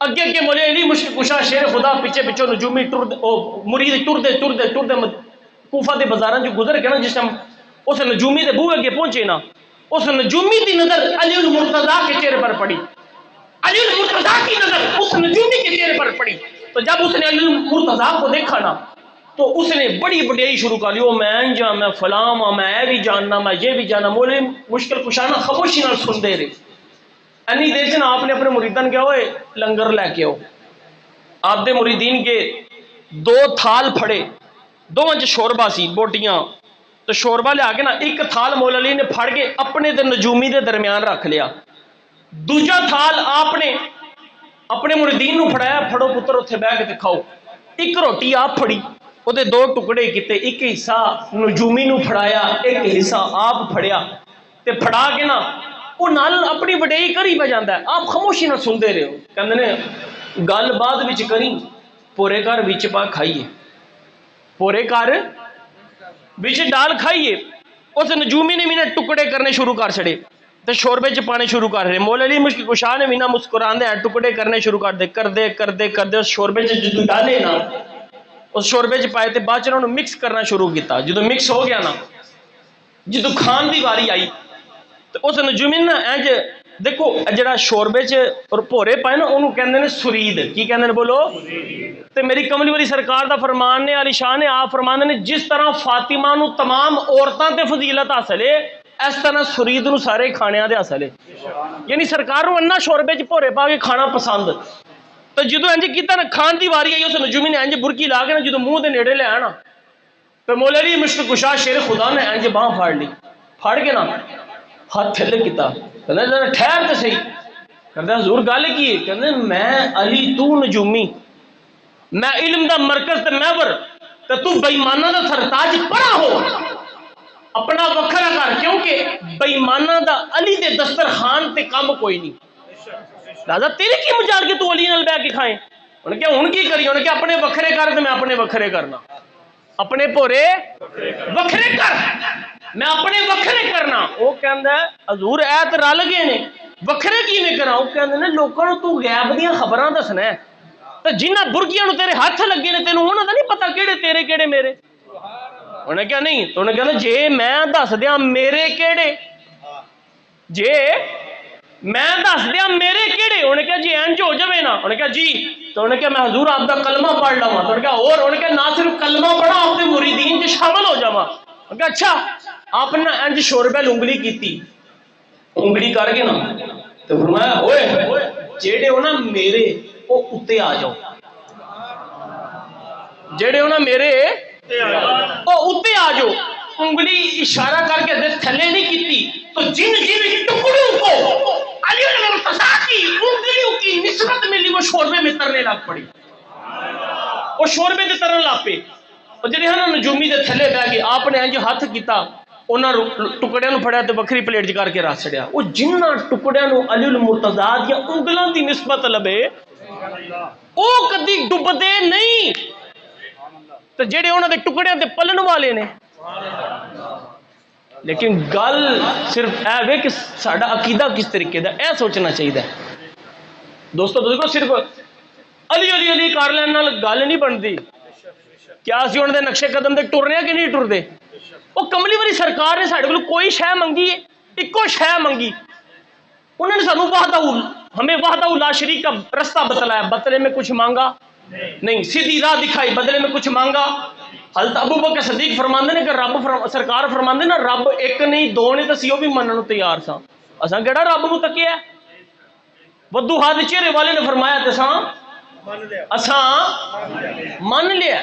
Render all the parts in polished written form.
اگے اگے مولا علی مشکل کشا شیر خدا پیچھے پیچھے نجومی مرید ٹردے کوفہ دے بازاراں جو گزر کے نا جس ٹائم اس نجومی دے بوئے اگے پہنچے نا اس نجومی دی نظر علی المرتضیٰ کے چہرے پر پڑی، علی المرتضیٰ کی نظر اس نجومی کے چہرے پر پڑی. تو جب اس نے علی المرتضیٰ کو دیکھا نا تو اس نے بڑی بڑائی شروع کر لی، میں جا میں فلاں میں بھی جاننا میں یہ بھی جاننا. مولے مشکل کشانا خاموشی نال سن دے رہے. اینی دیر سے نا آپ نے اپنے مریدان کیا ہوئے لنگر لے کے آؤ. آپ دے مریدین کے 2 تھال پھڑے، 2 شوربا سی بوٹیاں، تو شوربا لے کے نا ایک تھال مولا علی نے پھڑ کے اپنے دے نجومی دے درمیان رکھ لیا. دوجا تھال آپ نے اپنے مریدین نو پھڑایا، پھڑو پتر اتنے بہ کے کھاؤ. ایک روٹی آپ پھڑی، وہ 2 ٹکڑے کیتے، ایک حصہ نجومی نو پھڑایا، ایک حصہ آپ پھڑیا، تے پھڑا کے نا وہ نال اپنی وڈیائی کری پہ جاتا ہے. آپ خاموشی نہ سنتے رہے ہو. کہندے نے گل بعد وچ کری، پورے گھر وچ پا کھائیے، پورے گھر وچ ڈال کھائیے. اس نجومی نے میرے ٹکڑے کرنے شروع کر چھڑے تے شوربے چ پانے شروع کر رہے. مولا علی مشکل کشا نے مینا مسکراندے ٹکڑے کرنے شروع کر دے اس شوربے چ جدو ڈالے نا اس شوربے چ پائے تے بعد چ انہوں مکس کرنا شروع کیتا. جدو مکس ہو گیا نا، جدو کھان دی واری آئی تو اس نجومی نا انج دیکھو جڑا شوربے چ اور پورے پائے نا انہوں کہندے نے سرید. کی کہندے نے بولو؟ تے میری کملی والی سرکار دا فرمان نے علی شاہ نے آپ فرماندے نے جس طرح فاطمہ نو تمام عورتاں تے فضیلت حاصل ہے اس طرح سرید نو سارے کھانیاں دے حاصل ہے. یعنی سرکار نو انا شوربے چ پورے پا کے کھانا پسند. تو جدو انج کیتا نا کھان دی واری آئی اس نجومی نے انج برکی لا کے نا جدو منہ دے نیڑے لے آیا نا تو مولا علی مشکل کشا شیر خدا نے انج باں پھاڑ لی، پھاڑ کے نا ہاتھ تھلے کیتا. کہندے ذرا ٹھہر تے صحیح. کہندے حضور گل کی ہے؟ کہندے میں علی تو نجومی، میں علم دا مرکز تے محور تے تو بے ایماناں دا سرتاج پڑا ہو. اپنا وکھرا کر، کیونکہ بے ایماناں دا علی دے دسترخوان تے کم کوئی نہیں. لہذا تیرے کی مجال کے تو علی نال بیٹھ کے کھائیں. انہیں کیا ہن کی کری؟ انہیں کیا اپنے وکھرے کر تے میں اپنے وکھرے کرنا، اپنے پورے وکھرے کر، میں اپنے وکھرے کرنا. وہ کہندا ہے حضور اے تے رل گئے نے، وکھرے کیویں کراں؟ وہ کہندے نے لوکاں نوں تو غیب دیاں خبراں دسنا ہے تے جنہاں برگیاں نوں تیرے ہاتھ لگے نے تینوں انہاں دا نہیں پتہ کیڑے تیرے کیڑے میرے. انہیں کیا نہیں؟ تو انہیں کہنا جے میں دس دیاں میرے کیڑے، جے میں دس دیاں میرے کیڑے، انہیں کہا جی اینج ہو جائے نا. انہیں کہا جی. تو انہیں کہا میں حضور آپ دا کلمہ پڑھ لواں. تو انہیں کہا اور؟ انہیں کہا نہ صرف کلمہ پڑھا، آپ دے مریدین چ شامل ہو جاواں. انہیں کہا اچھا. آپ نے انج شوربے انگلی کیتی، انگلی کر کے نا تو فرمایا اوئے جیڑے ہو نا میرے وہ اتے آ جاؤ، جیڑے ہو نا میرے وہ اتے آ جاؤ. انگلی اشارہ کر کے دس تھلے نہیں کیتی. تو جن جن ٹکڑوں کو علی المرتضیٰ کی انگلیوں کی نسبت ملی وہ شوربے میں ترنے لگ پڑی، وہ شوربے دے ترن لگ پے. اور جڑے ہن نجومی دے تھلے بہ کے آپ نے انج ہاتھ کیتا، انہاں ٹکڑیاں نوں پھڑیا تے وکھری پلیٹ چ کر کے رکھ چھڑیا. وہ جنہاں ٹکڑیاں نوں علی المرتضیٰ دی انگلاں دی نسبت لبے او کدی ڈبدے نہیں. تے جڑے انہاں دے ٹکڑیاں تے پلن والے نے. لیکن گل صرف اے وے کہ ساڈا عقیدہ کس طریقے دا اے سوچنا چاہیے. دوستو دیکھو صرف علی علی علی کر لین نال گل نہیں بنتی. کیا اسی انہاں دے نقشے قدم تے ٹرنے کہ نہیں ٹردے؟ وہ کملی والی سرکار نے ساڈے کول کوئی شے منگی ہے، اکو شے منگی. انہوں نے سانو ہمیں وحدہ لا شریک کا رستہ بتلایا، بدلے میں کچھ مانگا نہیں، سیدھی راہ دکھائی، بدلے میں کچھ مانگا. حضرت ابو بکر صدیق فرماندے نے کہ رب سرکار فرماندے نا رب ایک نہیں دو نہیں تے اسی بھی منن نوں تیار ساں. اساں کیڑا رب نوں تکیا؟ بدو ہاتھ چہرے والے نے فرمایا تے اساں من لیا،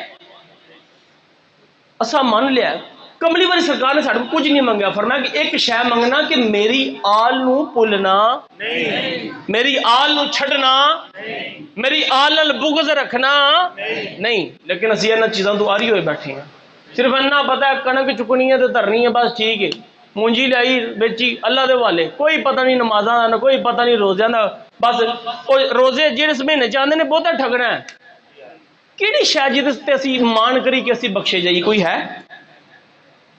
اساں من لیا. کملی والی سرکار نے ساڈے کچھ نہیں منگیا. فرمایا کہ ایک شے منگنا کہ میری آل نو پلنا نہیں، میری آل نو چھڈنا نہیں، میری آل نال بغض رکھنا نہیں. لیکن اسی انہاں چیزاں تو آری ہوئے بیٹھے ہیں. صرف اتنا پتہ ہے کنک چکنی ہے تے دھرنی ہے، بس ٹھیک ہے. مونجی لائی بیچی اللہ دے والے، کوئی پتہ نہیں نمازاں دا، کوئی پتہ نہیں روزیاں دا. بس روزے جس مہینے چاہتے ہیں بہتا ٹھگنا ہے. کیڑی شے جس تے اسی مان کری کہ اسی بخشے جائیے؟ کوئی ہے؟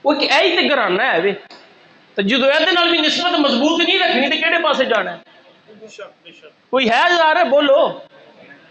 وہ کہ ایہی تے گھرانا ہے وے. تو جدو ایدے نال بھی نسبت مضبوط نہیں رکھنی تے کیڑے پاسے جانا ہے؟ کوئی ہے جا رہا ہے؟ بولو.